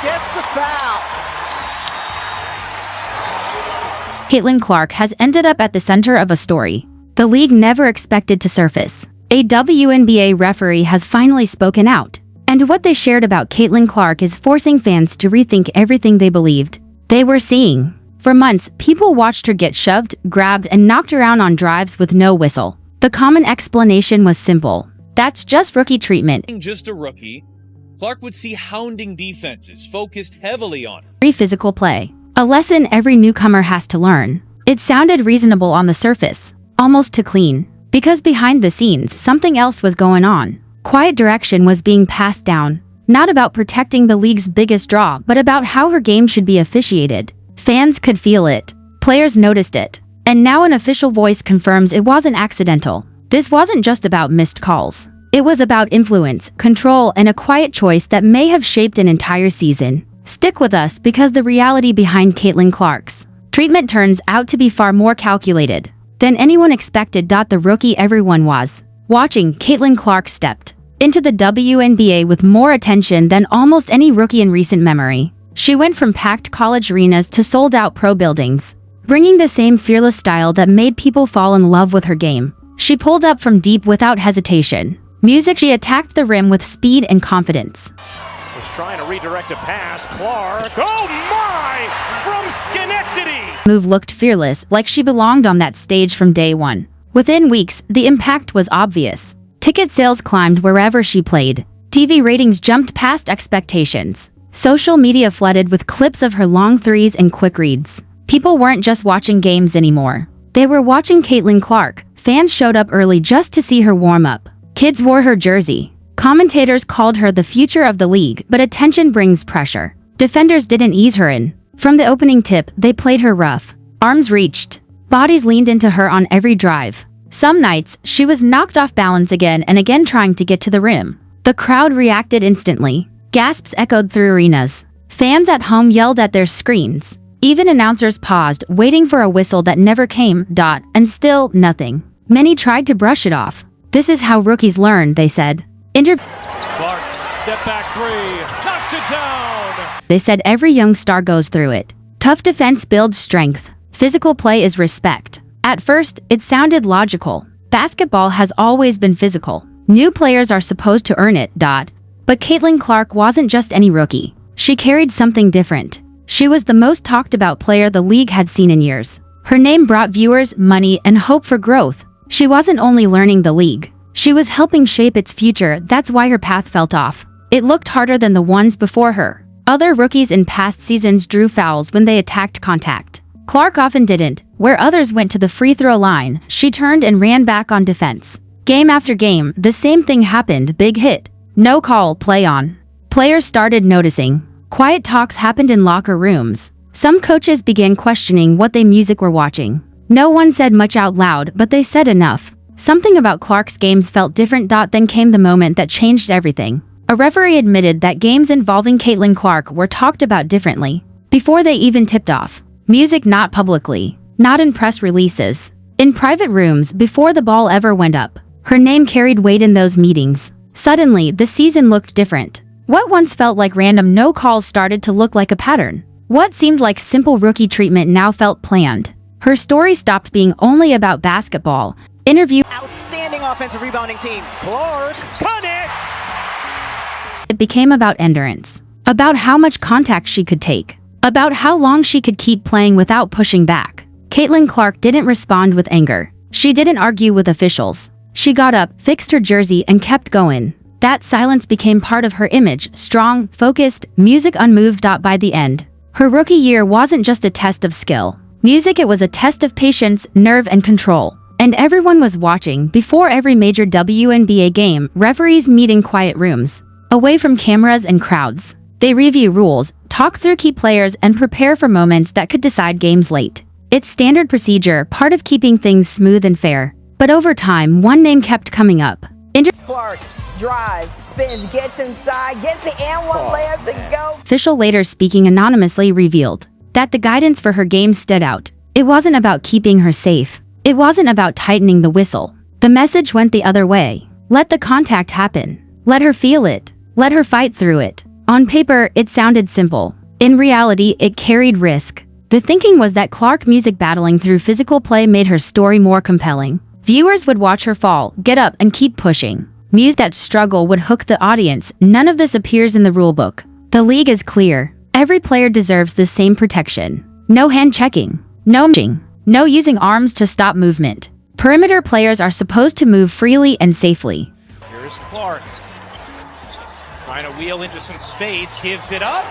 gets the foul. Caitlyn Clark has ended up at the center of a story the league never expected to surface. A WNBA referee has finally spoken out, and what they shared about Caitlyn Clark is forcing fans to rethink everything they believed they were seeing. For months, people watched her get shoved, grabbed, and knocked around on drives with no whistle. The common explanation was simple. That's just rookie treatment. Just a rookie, Clark would see hounding defenses focused heavily on her. Free physical play. A lesson every newcomer has to learn. It sounded reasonable on the surface, almost too clean. Because behind the scenes, something else was going on. Quiet direction was being passed down. Not about protecting the league's biggest draw, but about how her game should be officiated. Fans could feel it. Players noticed it. And now an official voice confirms it wasn't accidental. This wasn't just about missed calls. It was about influence, control, and a quiet choice that may have shaped an entire season. Stick with us because the reality behind Caitlyn Clark's treatment turns out to be far more calculated than anyone expected. The rookie everyone was watching, Caitlyn Clark stepped into the WNBA with more attention than almost any rookie in recent memory. She went from packed college arenas to sold-out pro buildings, bringing the same fearless style that made people fall in love with her game. She pulled up from deep without hesitation. She attacked the rim with speed and confidence. Was trying to redirect a pass. Clark. Oh my! From Schenectady! Move looked fearless, like she belonged on that stage from day one. Within weeks, the impact was obvious. Ticket sales climbed wherever she played. TV ratings jumped past expectations. Social media flooded with clips of her long threes and quick reads. People weren't just watching games anymore. They were watching Caitlyn Clark. Fans showed up early just to see her warm up. Kids wore her jersey. Commentators called her the future of the league, but attention brings pressure. Defenders didn't ease her in. From the opening tip, they played her rough. Arms reached. Bodies leaned into her on every drive. Some nights, she was knocked off balance again and again trying to get to the rim. The crowd reacted instantly. Gasps echoed through arenas. Fans at home yelled at their screens. Even announcers paused, waiting for a whistle that never came, and still nothing. Many tried to brush it off. This is how rookies learn, they said. Clark, step back three, knocks it down! They said every young star goes through it. Tough defense builds strength. Physical play is respect. At first, it sounded logical. Basketball has always been physical. New players are supposed to earn it, But Caitlyn Clark wasn't just any rookie. She carried something different. She was the most talked about player the league had seen in years. Her name brought viewers, money, and hope for growth. She wasn't only learning the league. She was helping shape its future. That's why her path felt off. It looked harder than the ones before her. Other rookies in past seasons drew fouls when they attacked contact. Clark often didn't. Where others went to the free throw line, she turned and ran back on defense. Game after game, the same thing happened. Big hit. No call, play on. Players started noticing. Quiet talks happened in locker rooms. Some coaches began questioning what music were watching. No one said much out loud, but they said enough. Something about Clark's games felt different. Then came the moment that changed everything. A referee admitted that games involving Caitlyn Clark were talked about differently before they even tipped off. Music, not publicly, not in press releases, in private rooms before the ball ever went up. Her name carried weight in those meetings. Suddenly, the season looked different. What once felt like random no calls started to look like a pattern. What seemed like simple rookie treatment now felt planned. Her story stopped being only about basketball. Outstanding offensive rebounding team. Clark connects. It became about endurance. About how much contact she could take. About how long she could keep playing without pushing back. Caitlyn Clark didn't respond with anger. She didn't argue with officials. She got up, fixed her jersey, and kept going. That silence became part of her image, strong, focused, music unmoved. By the end, her rookie year wasn't just a test of skill. It was a test of patience, nerve, and control. And everyone was watching. Before every major WNBA game, referees meet in quiet rooms, away from cameras and crowds. They review rules, talk through key players, and prepare for moments that could decide games late. It's standard procedure, part of keeping things smooth and fair. But over time, one name kept coming up. Clark drives, spins, gets inside, gets the and one layup to go. Official later speaking anonymously revealed that the guidance for her game stood out. It wasn't about keeping her safe. It wasn't about tightening the whistle. The message went the other way. Let the contact happen. Let her feel it. Let her fight through it. On paper, it sounded simple. In reality, it carried risk. The thinking was that Clark music battling through physical play made her story more compelling. Viewers would watch her fall, get up, and keep pushing. Music that struggle would hook the audience. None of this appears in the rulebook. The league is clear. Every player deserves the same protection. No hand checking. No matching. No using arms to stop movement. Perimeter players are supposed to move freely and safely. Here's Clark. Trying to wheel into some space, gives it up.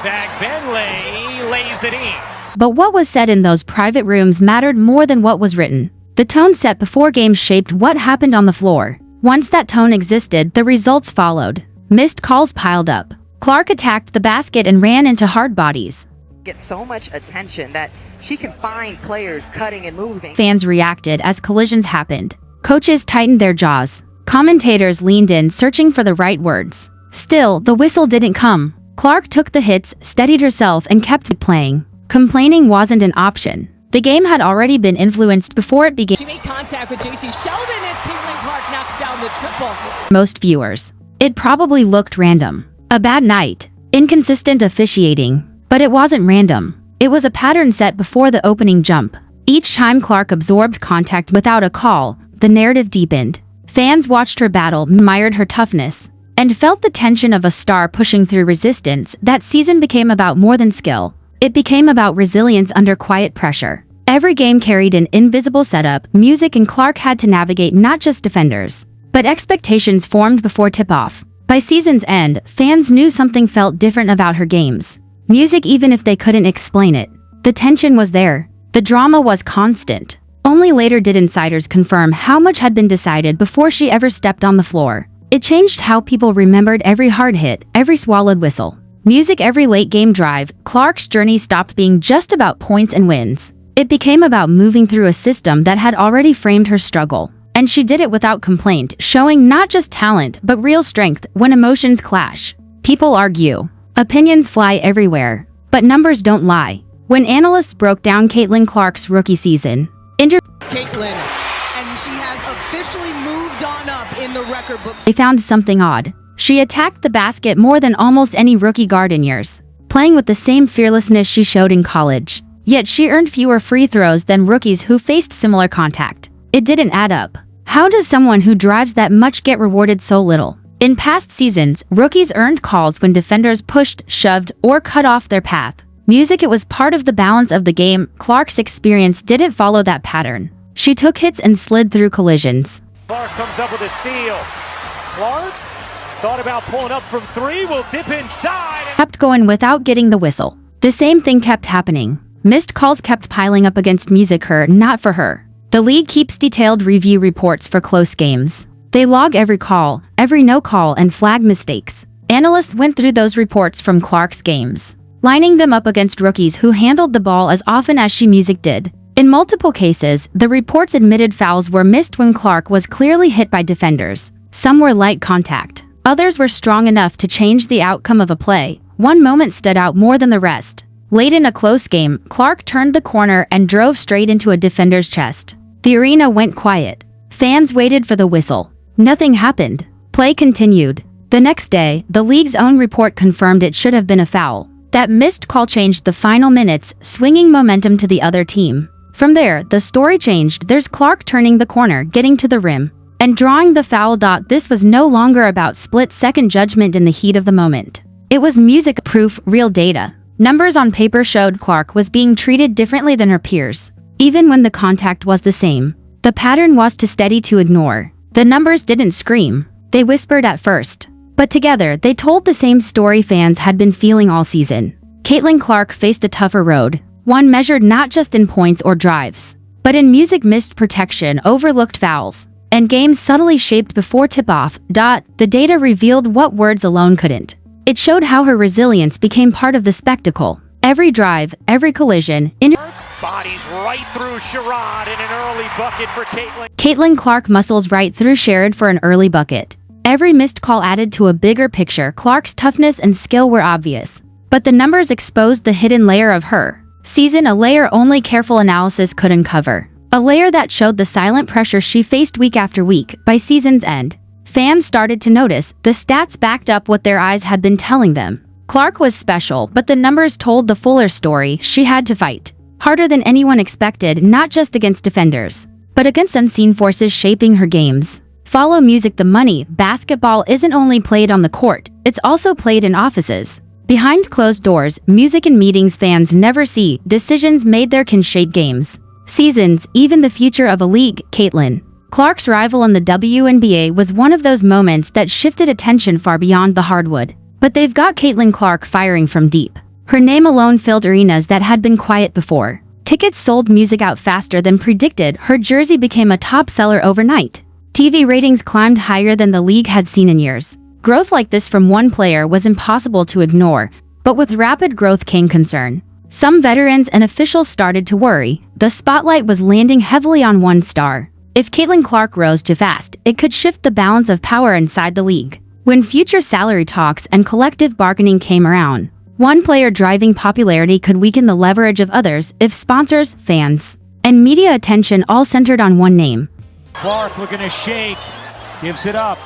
Back Benley lays it in. But what was said in those private rooms mattered more than what was written. The tone set before games shaped what happened on the floor. Once that tone existed, the results followed. Missed calls piled up. Clark attacked the basket and ran into hard bodies. Get so much attention that she can find players cutting and moving. Fans reacted as collisions happened. Coaches tightened their jaws. Commentators leaned in, searching for the right words. Still, the whistle didn't come. Clark took the hits, steadied herself, and kept playing. Complaining wasn't an option. The game had already been influenced before it began. She made contact with JC Sheldon as Caitlyn Clark knocks down the triple. Most viewers. It probably looked random. A bad night. Inconsistent officiating. But it wasn't random. It was a pattern set before the opening jump. Each time Clark absorbed contact without a call, the narrative deepened. Fans watched her battle, admired her toughness, and felt the tension of a star pushing through resistance. That season became about more than skill. It became about resilience under quiet pressure. Every game carried an invisible setup. Music and Clark had to navigate not just defenders, but expectations formed before tip-off. By season's end, fans knew something felt different about her games. Music, even if they couldn't explain it. The tension was there. The drama was constant. Only later did insiders confirm how much had been decided before she ever stepped on the floor. It changed how people remembered every hard hit, every swallowed whistle. Music, every late game drive. Clark's journey stopped being just about points and wins. It became about moving through a system that had already framed her struggle. And she did it without complaint, showing not just talent, but real strength when emotions clash. People argue. Opinions fly everywhere. But numbers don't lie. When analysts broke down Caitlyn Clark's rookie season, Caitlyn, and she has officially moved on up in the record books. They found something odd. She attacked the basket more than almost any rookie guard in years, playing with the same fearlessness she showed in college. Yet she earned fewer free throws than rookies who faced similar contact. It didn't add up. How does someone who drives that much get rewarded so little? In past seasons, rookies earned calls when defenders pushed, shoved, or cut off their path. Music, it was part of the balance of the game. Clark's experience didn't follow that pattern. She took hits and slid through collisions. Clark comes up with a steal. Clark thought about pulling up from three, will dip inside. Kept going without getting the whistle. The same thing kept happening. Missed calls kept piling up against Music, her, not for her. The league keeps detailed review reports for close games. They log every call, every no call, and flag mistakes. Analysts went through those reports from Clark's games, lining them up against rookies who handled the ball as often as she Music did. In multiple cases, the reports admitted fouls were missed when Clark was clearly hit by defenders. Some were light contact. Others were strong enough to change the outcome of a play. One moment stood out more than the rest. Late in a close game, Clark turned the corner and drove straight into a defender's chest. The arena went quiet. Fans waited for the whistle. Nothing happened. Play continued. The next day, the league's own report confirmed it should have been a foul. That missed call changed the final minutes, swinging momentum to the other team. From there, the story changed. There's Clark turning the corner, getting to the rim, and drawing the foul. This was no longer about split-second judgment in the heat of the moment. It was music, proof, real data. Numbers on paper showed Clark was being treated differently than her peers, even when the contact was the same. The pattern was too steady to ignore. The numbers didn't scream. They whispered at first. But together, they told the same story fans had been feeling all season. Caitlyn Clark faced a tougher road. One measured not just in points or drives, but in music, missed protection, overlooked fouls, and games subtly shaped before tip-off. The data revealed what words alone couldn't. It showed how her resilience became part of the spectacle. Every drive, every collision, Bodies right through Sherrod in an early bucket for Caitlyn. Caitlyn Clark muscles right through Sherrod for an early bucket. Every missed call added to a bigger picture. Clark's toughness and skill were obvious, but the numbers exposed the hidden layer of her season, a layer only careful analysis could uncover. A layer that showed the silent pressure she faced week after week. By season's end, fans started to notice. The stats backed up what their eyes had been telling them. Clark was special, but the numbers told the fuller story. She had to fight harder than anyone expected, not just against defenders, but against unseen forces shaping her games. Follow music the money. Basketball isn't only played on the court, it's also played in offices. Behind closed doors, music and meetings fans never see, decisions made there can shape games, seasons, even the future of a league. Caitlyn Clark's rival in the WNBA was one of those moments that shifted attention far beyond the hardwood. But they've got Caitlyn Clark firing from deep. Her name alone filled arenas that had been quiet before. Tickets sold, music out faster than predicted. Her jersey became a top seller overnight. TV ratings climbed higher than the league had seen in years. Growth like this from one player was impossible to ignore, but with rapid growth came concern. Some veterans and officials started to worry. The spotlight was landing heavily on one star. If Caitlyn Clark rose too fast, it could shift the balance of power inside the league. When future salary talks and collective bargaining came around, one player driving popularity could weaken the leverage of others if sponsors, fans, and media attention all centered on one name. Clark looking to shake, gives it up.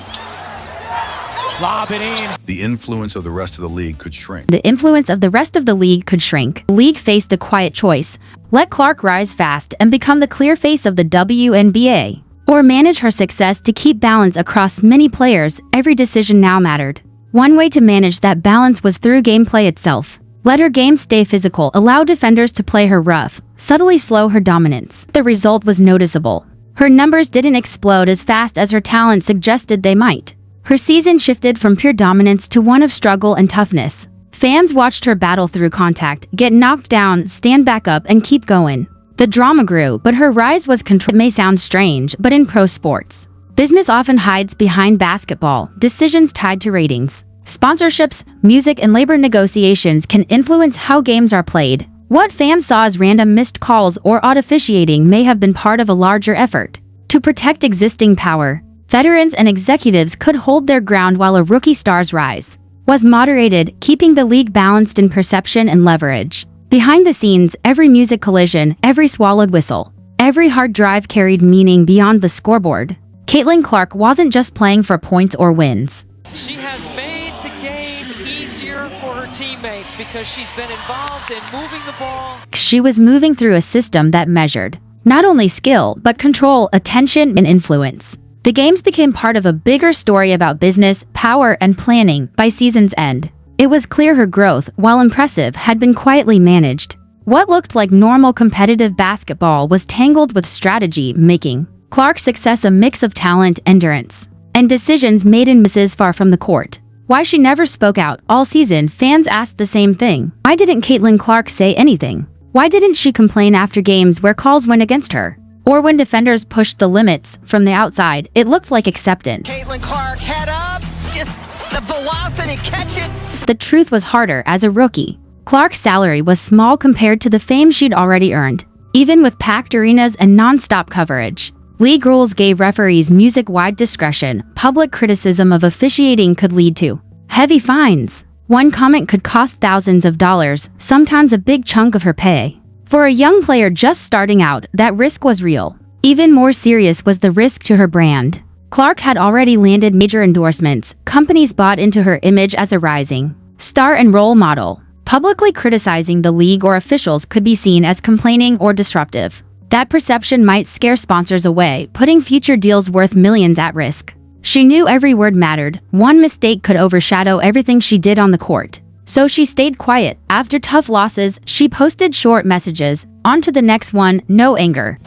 Lob it in. The influence of the rest of the league could shrink. The influence of the rest of the league could shrink. The league faced a quiet choice. Let Clark rise fast and become the clear face of the WNBA, or manage her success to keep balance across many players. Every decision now mattered. One way to manage that balance was through gameplay itself. Let her game stay physical, allow defenders to play her rough, subtly slow her dominance. The result was noticeable. Her numbers didn't explode as fast as her talent suggested they might. Her season shifted from pure dominance to one of struggle and toughness. Fans watched her battle through contact, get knocked down, stand back up, and keep going. The drama grew, but her rise was controlled. It may sound strange, but in pro sports, business often hides behind basketball. Decisions tied to ratings, sponsorships, music, and labor negotiations can influence how games are played. What fans saw as random missed calls or odd officiating may have been part of a larger effort to protect existing power. Veterans and executives could hold their ground while a rookie star's rise was moderated, keeping the league balanced in perception and leverage. Behind the scenes, every music collision, every swallowed whistle, every hard drive carried meaning beyond the scoreboard. Caitlyn Clark wasn't just playing for points or wins. She has made the game easier for her teammates because she's been involved in moving the ball. She was moving through a system that measured not only skill, but control, attention, and influence. The games became part of a bigger story about business, power, and planning. By season's end, it was clear her growth, while impressive, had been quietly managed. What looked like normal competitive basketball was tangled with strategy, making Clark's success a mix of talent, endurance, and decisions made in misses far from the court. Why she never spoke out all season, fans asked the same thing. Why didn't Caitlyn Clark say anything? Why didn't she complain after games where calls went against her? Or when defenders pushed the limits from the outside, it looked like acceptance. Caitlyn Clark, head up, just the velocity, catch it. The truth was harder as a rookie. Clark's salary was small compared to the fame she'd already earned, even with packed arenas and non-stop coverage. League rules gave referees music-wide discretion. Public criticism of officiating could lead to heavy fines. One comment could cost thousands of dollars, sometimes a big chunk of her pay. For a young player just starting out, that risk was real. Even more serious was the risk to her brand. Clark had already landed major endorsements. Companies bought into her image as a rising star and role model. Publicly criticizing the league or officials could be seen as complaining or disruptive. That perception might scare sponsors away, putting future deals worth millions at risk. She knew every word mattered. One mistake could overshadow everything she did on the court. So she stayed quiet. After tough losses, she posted short messages. On to the next one, no anger.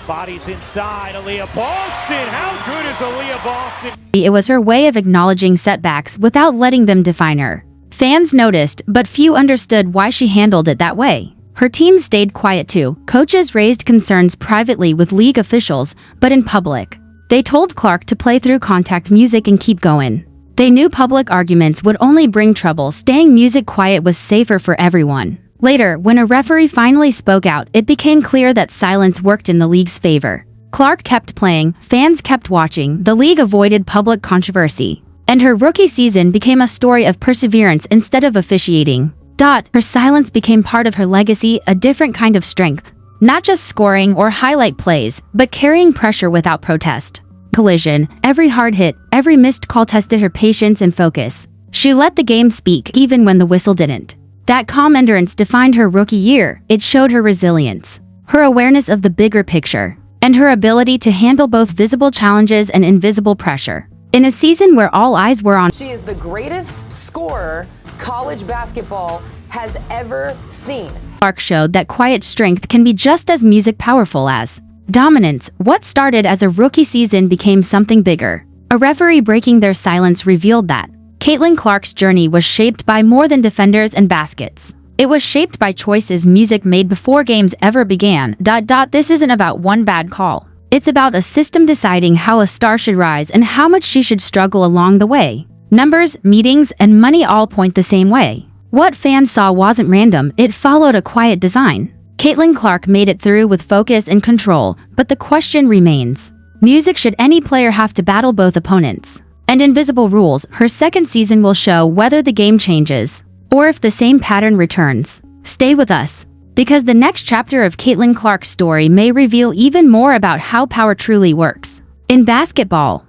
Bodies inside, Aaliyah Boston. How good is Aaliyah Boston? It was her way of acknowledging setbacks without letting them define her. Fans noticed, but few understood why she handled it that way. Her team stayed quiet too. Coaches raised concerns privately with league officials, but in public, they told Clark to play through contact music and keep going. They knew public arguments would only bring trouble. Staying music quiet was safer for everyone. Later, when a referee finally spoke out, it became clear that silence worked in the league's favor. Clark kept playing, fans kept watching, the league avoided public controversy. And her rookie season became a story of perseverance instead of officiating. Her silence became part of her legacy, a different kind of strength. Not just scoring or highlight plays, but carrying pressure without protest. Collision, every hard hit, every missed call tested her patience and focus. She let the game speak even when the whistle didn't. That calm endurance defined her rookie year. It showed her resilience, her awareness of the bigger picture, and her ability to handle both visible challenges and invisible pressure. In a season where all eyes were on, She is the greatest scorer college basketball has ever seen. Clark showed that quiet strength can be just as music powerful as dominance. What started as a rookie season became something bigger. A referee breaking their silence revealed that Caitlyn Clark's journey was shaped by more than defenders and baskets. It was shaped by choices music made before games ever began. This isn't about one bad call. It's about a system deciding how a star should rise and how much she should struggle along the way. Numbers, meetings, and money all point the same way. What fans saw wasn't random, it followed a quiet design. Caitlyn Clark made it through with focus and control, but the question remains. Music: should any player have to battle both opponents and invisible rules? Her second season will show whether the game changes or if the same pattern returns. Stay with us, because the next chapter of Caitlyn Clark's story may reveal even more about how power truly works in basketball.